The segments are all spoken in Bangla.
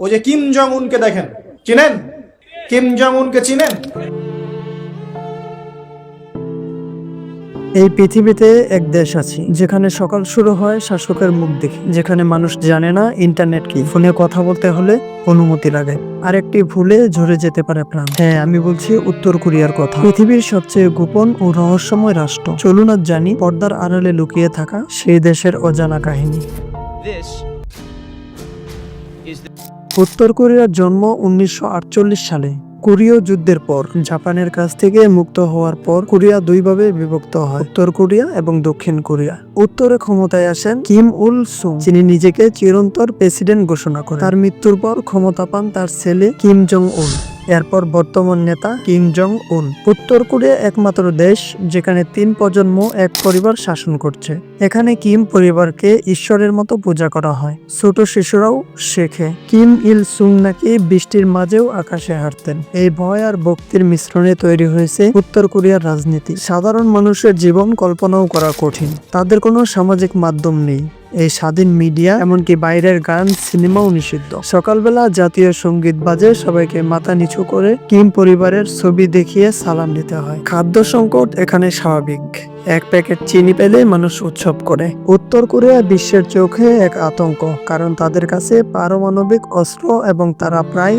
ওই যে কিম জং উনকে দেখেন, চিনেন? কিম জং উনকে চিনেন? এই পৃথিবীতে এক দেশ আছে যেখানে সকাল শুরু হয় শাসকের মুখ দেখে, যেখানে মানুষ জানে না ইন্টারনেট কি, ফোনে কথা বলতে হলে অনুমতি লাগে, আর একটি ভুলে ঝরে যেতে পারে প্রাণ। হ্যাঁ, আমি বলছি উত্তর কোরিয়ার কথা। পৃথিবীর সবচেয়ে গোপন ও রহস্যময় রাষ্ট্র। চলুন আজ জানি পর্দার আড়ালে লুকিয়ে থাকা সেই দেশের অজানা কাহিনী। উত্তর কোরিয়ার জন্ম 1948 সালে। কোরীয় যুদ্ধের পর জাপানের কাছ থেকে মুক্ত হওয়ার পর কোরিয়া দুইভাবে বিভক্ত হয়, উত্তর কোরিয়া এবং দক্ষিণ কোরিয়া। উত্তরে ক্ষমতায় আসেন কিম উল সুং, যিনি নিজেকে চিরন্তর প্রেসিডেন্ট ঘোষণা করেন। তার মৃত্যুর পর ক্ষমতা পান তার ছেলে কিম জং উন, এরপর বর্তমান নেতা কিম জং উন। উত্তর কোরিয়া একমাত্র দেশ যেখানে 3 প্রজন্ম এক পরিবার শাসন করছে। এখানে কিম পরিবারকে ঈশ্বরের মতো পূজা করা হয়, ছোট শিশুরাও শেখে। কিম ইল সুং নাকি বৃষ্টির মাঝেও আকাশে হাঁটতেন। এই ভয় আর ভক্তির মিশ্রণে তৈরি হয়েছে উত্তর কোরিয়ার রাজনীতি। সাধারণ মানুষের জীবন কল্পনাও করা কঠিন। তাদের কোনো সামাজিক মাধ্যম নেই, এই স্বাধীন মিডিয়া, এমনকি বাইরের গান সিনেমাও নিষিদ্ধ। সকালবেলা জাতীয় সঙ্গীত বাজে, সবাইকে মাথা নিচু করে কিম পরিবারের ছবি দেখিয়ে সালাম দিতে হয়। খাদ্য সংকট এখানে স্বাভাবিক, এক প্যাকেট চিনি পেলে মানুষ উৎসব করে। উত্তর কোরিয়া বিশ্বের চোখে এক আতঙ্ক, কারণ তাদের কাছে পারমাণবিক অস্ত্র এবং তারা প্রায়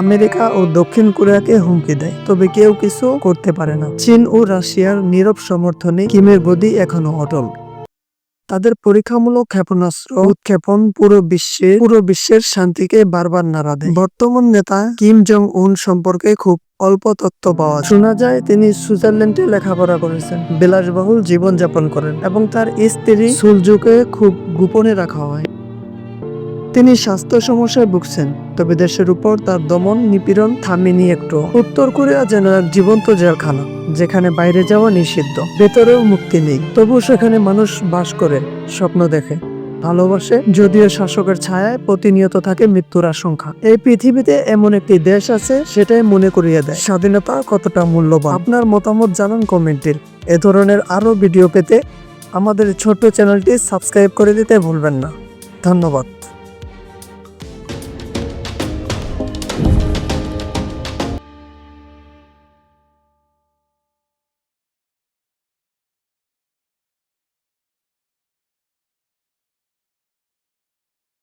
আমেরিকা ও দক্ষিণ কোরিয়াকে হুমকি দেয়, তবে কেউ কিছু করতে পারে না। চীন ও রাশিয়ার নীরব সমর্থনে কিমের গদি এখনো অটল। তাদের পরীক্ষামূলক ক্ষেপণাস্ত্র উৎক্ষেপণ পুরো বিশ্বের শান্তিকে বারবার নাড়া দেয়। বর্তমান নেতা কিম জং উন সম্পর্কে খুব অল্প তথ্য পাওয়া যায়। শোনা যায় তিনি সুইজারল্যান্ডে লেখাপড়া করেছেন, বিলাসবহুল জীবনযাপন করেন এবং তার স্ত্রী সুলজুকে খুব গোপনে রাখা হয়। তিনি স্বাস্থ্য সমস্যায় ভুগছেন, তবে দেশের উপর তার দমন নিপীড়ন থামেনি একটু। উত্তর কোরিয়া যেন এক জীবন্ত জেলখানা, যেখানে বাইরে যাওয়া নিষিদ্ধ, ভেতরেও মুক্তি নেই। তবু সেখানে মানুষ বাস করে, স্বপ্ন দেখে, ভালোবাসে, যদিও শাসকের ছায়ায় প্রতিনিয়ত থাকে মৃত্যুর আশঙ্কা। এই পৃথিবীতে এমন একটি দেশ আছে, সেটাই মনে করিয়ে দেয় স্বাধীনতা কতটা মূল্যবান। আপনার মতামত জানান কমেন্টে। এ ধরনের আরো ভিডিও পেতে আমাদের ছোট্ট চ্যানেলটি সাবস্ক্রাইব করে দিতে ভুলবেন না। ধন্যবাদ।